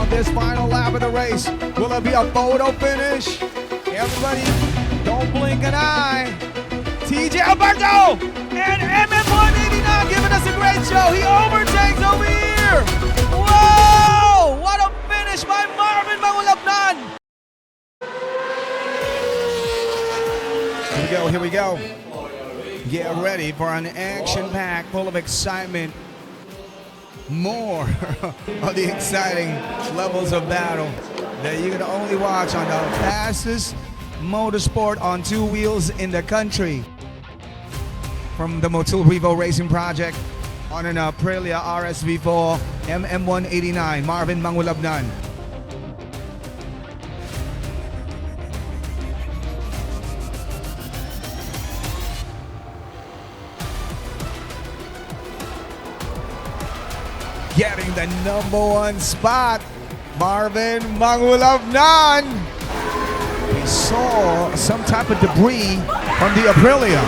on this final lap of the race. Will it be a photo finish? Everybody, don't blink an eye. TJ Alberto and MM189 giving us a great show. He overtakes over here. Whoa! What a finish by Marvin Mangulabnan. Here we go. Get ready for an action pack full of excitement. More of the exciting levels of battle that you can only watch on the fastest motorsport on two wheels in the country. From the Motul Revo Racing Project on an Aprilia RSV4 MM189, Marvin Mangulabnan. Getting the #1 spot, Marvin Mangulabnan. We saw some type of debris from the Aprilia.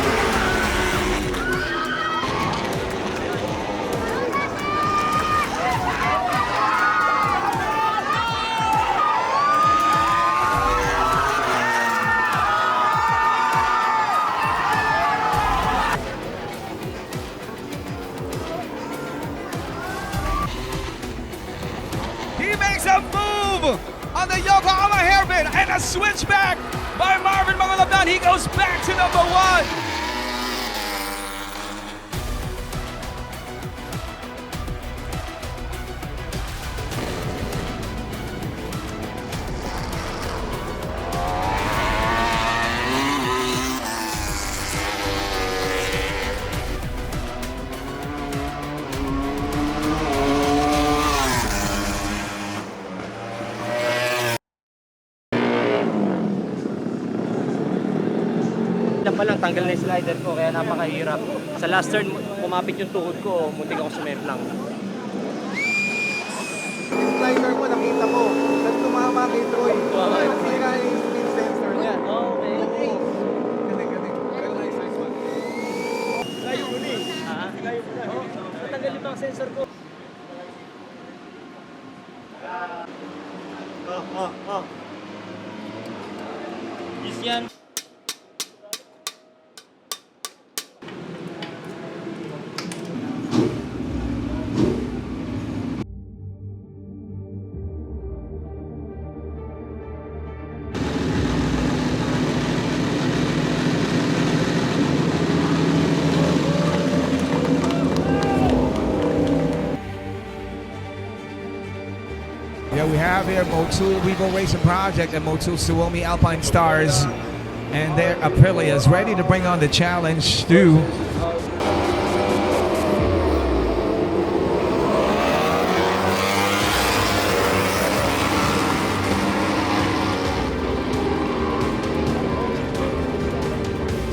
He makes a move on the Yokohama hairpin and a switchback by Marvin Mangulabnan. He goes back to #1. Pa lang tanggal na yung slider ko kaya napakahirap. Sa last turn, kumapit yung tuhod ko, muntik ako sumemplang. Yung slider mo, nakita ko. Tapos tumama kay Troy. Nasira yung speed sensor niya. Okay. Galing. Pero nice one. Layo mo ni. Layo mo na. Natanggal yung sensor ko. Yes yan. Yeah, we have here Motul Revo Racing Project and Motul Suomi Alpine Stars and their Aprilia is ready to bring on the challenge too.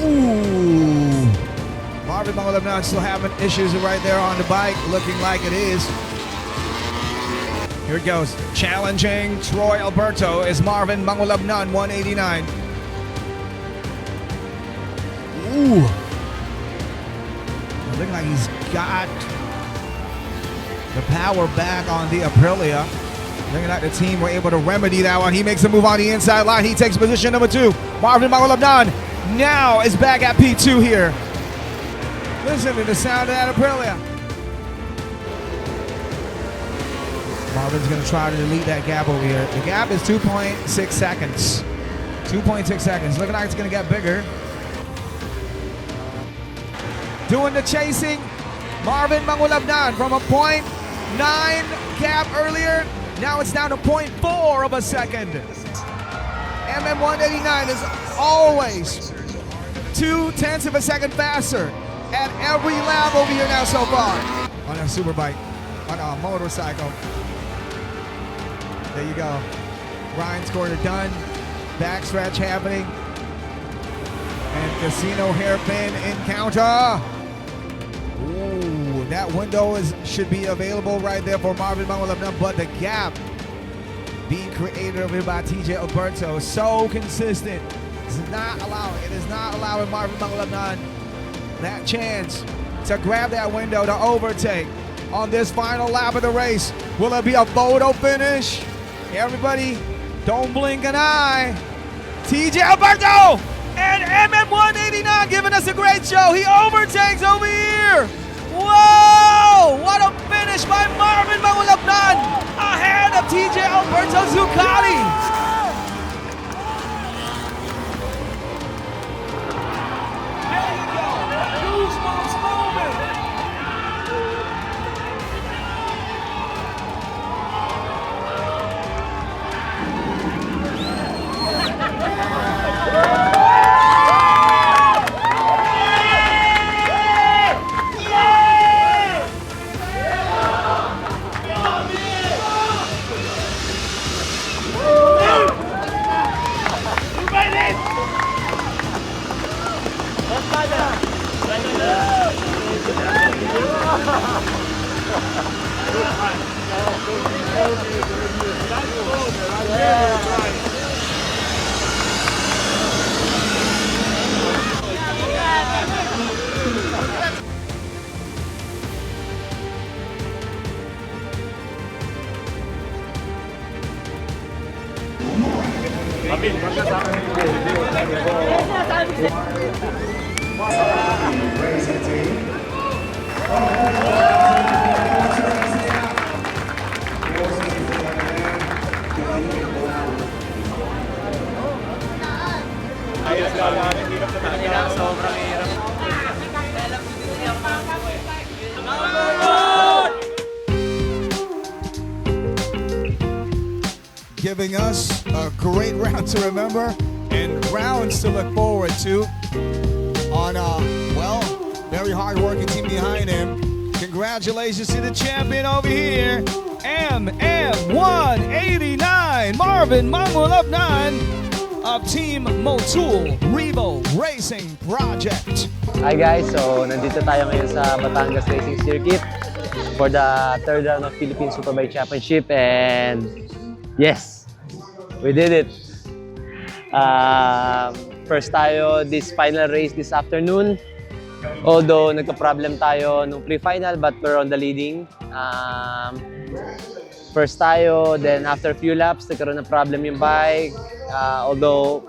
Ooh, Marvin Mangulabnan still having issues right there on the bike, looking like it is. Here it goes. Challenging Troy Alberto is Marvin Mangulabnan, 189. Ooh. Looking like he's got the power back on the Aprilia. Looking like the team were able to remedy that one. He makes a move on the inside line. He takes position #2. Marvin Mangulabnan now is back at P2 here. Listen to the sound of that Aprilia. Marvin's going to try to delete that gap over here. The gap is 2.6 seconds. 2.6 seconds. Looking like it's going to get bigger. Doing the chasing. Marvin Mangulabnan from a 0.9 gap earlier. Now it's down to 0.4 of a second. MM189 is always 0.2 of a second faster at every lap over here now so far. On a Superbike, on a motorcycle. There you go. Ryan's corner done. Backstretch happening. And casino hairpin encounter. Ooh, that window should be available right there for Marvin Mangulabnan, but the gap being created over here by TJ Alberto, so consistent. It is not allowing Marvin Mangulabnan that chance to grab that window to overtake on this final lap of the race. Will it be a photo finish? Everybody, don't blink an eye. TJ Alberto and MM189 giving us a great show. He overtakes over here. Whoa! What a finish by Marvin Mangulapnan ahead of TJ Alberto Zuccotti. Sobrang hirap. Giving us a great round to remember and rounds to look forward to on a, well, very hard-working team behind him. Congratulations to the champion over here, MM189, Marvin Mangulapnan of Team Motul Revo Racing Project. Hi guys, so nandito tayo ngayon sa Batangas Racing Circuit for the third round of Philippine Superbike Championship, and yes, we did it. First tayo this final race this afternoon. Although nagka-problem tayo nung pre-final, but we're on the leading. First tayo, then after a few laps, nagkaroon ng problem yung bike. Although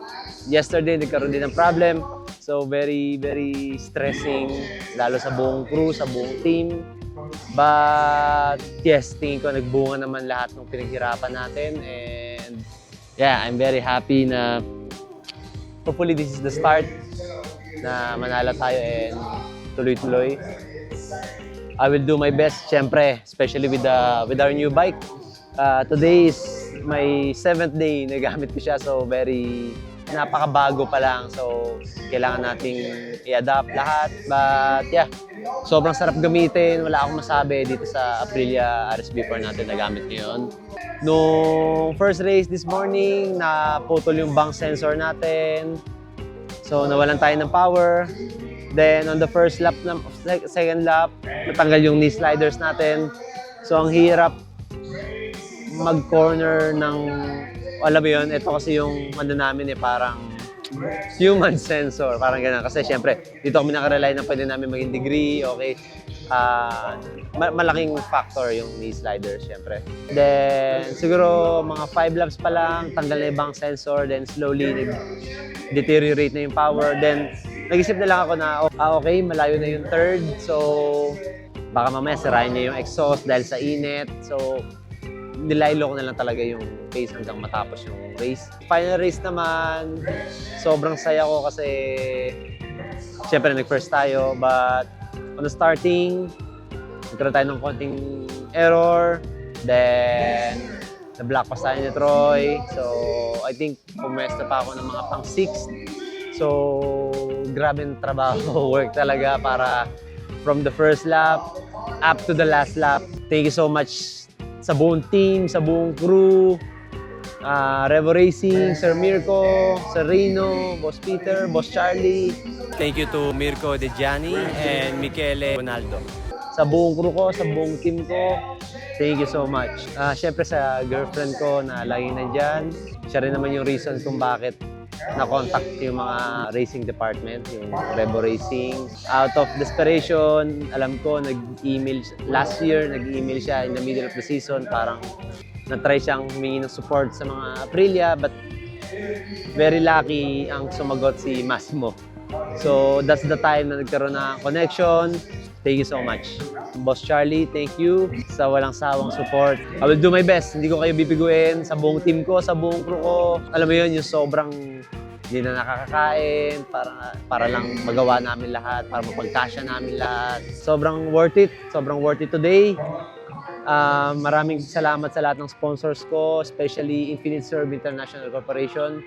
yesterday nagkaroon din ng problem. So very, very stressing, lalo sa buong crew, sa buong team. But yes, tingin ko nagbunga naman lahat ng pinaghirapan natin. And yeah, I'm very happy na hopefully this is the start na manalo tayo and tuloy-tuloy. I will do my best, syempre, especially with our new bike. Today is my 7th day na gamit ko siya, so very napakabago pa lang. So kailangan nating i-adapt lahat. But yeah, sobrang sarap gamitin. Wala akong masabi dito sa Aprilia RSB4 natin na gamit ngayon. Nung first race this morning, naputol yung bank sensor natin. So nawalan tayo ng power. Then on the first lap, second lap, natanggal yung knee sliders natin. So ang hirap mag-corner ng, alam mo yun, ito kasi yung ano namin parang human sensor, parang ganun. Kasi syempre, dito kami nakarely na pwede namin maging degree, okay. Malaking factor yung knee sliders, syempre. Then siguro mga 5 laps pa lang, tanggal na yung bank sensor, then slowly deteriorate na yung power. Then nag-isip na lang ako na, okay, malayo na yung third. So baka mamaya sirain niya yung exhaust dahil sa init. So nilaylo ko na lang talaga yung pace hanggang matapos yung race. Final race naman, sobrang saya ko kasi syempre nag-first tayo. But on the starting, nagkaroon tayo ng konting error. Then na-block pass tayo ni Troy. So I think pumesta pa ako ng mga pang 6th. So grabe yung trabaho, work talaga para from the first lap up to the last lap. Thank you so much sa buong team, sa buong crew, Revo Racing, Sir Mirko, Sir Rino, Boss Peter, Boss Charlie. Thank you to Mirko De Gianni and Michele Ronaldo. Sa buong crew ko, sa buong team ko, thank you so much. Siyempre sa girlfriend ko na laging nandyan. Siya rin naman yung reason kung bakit na-contact yung mga racing department, yung Revo Racing. Out of desperation, alam ko, nag-email, last year, nag-email siya in the middle of the season, parang na-try siyang humingi ng support sa mga Aprilia, but very lucky ang sumagot si Massimo. So that's the time na nagkaroon ng connection. Thank you so much. Boss Charlie, thank you sa walang sawang support. I will do my best. Hindi ko kayo bibiguin sa buong team ko, sa buong crew ko. Alam mo yun, yung sobrang hindi na nakakakain para lang magawa namin lahat, para mapagkasya namin lahat. Sobrang worth it today. Maraming salamat sa lahat ng sponsors ko, especially Infinite Serve International Corporation,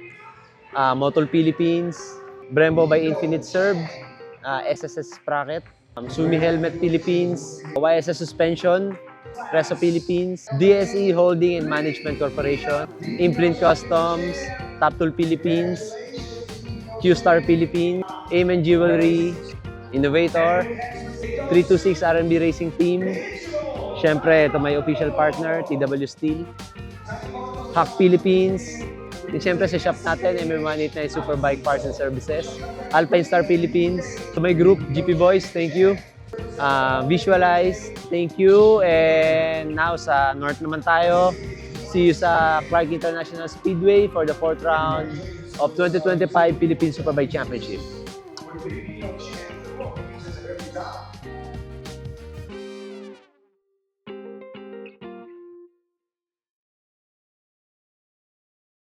Motul Philippines, Brembo by Infinite Serve, SSS Sprocket, Sumi Helmet Philippines, YSS Suspension, Reso Philippines, DSE Holding and Management Corporation, Imprint Customs, Top Tool Philippines, Q-Star Philippines, Amen Jewelry, Innovator, 326 R&B Racing Team, syempre ito may official partner, TW Steel, Hack Philippines, and syempre sa shop natin, MM189 Superbike Parts and Services, Alpine Star Philippines, to my group, GP Boys, thank you. Visualize, thank you. And now sa North naman tayo. See you sa Clark International Speedway for the 4th round of 2025 Philippine Superbike Championship.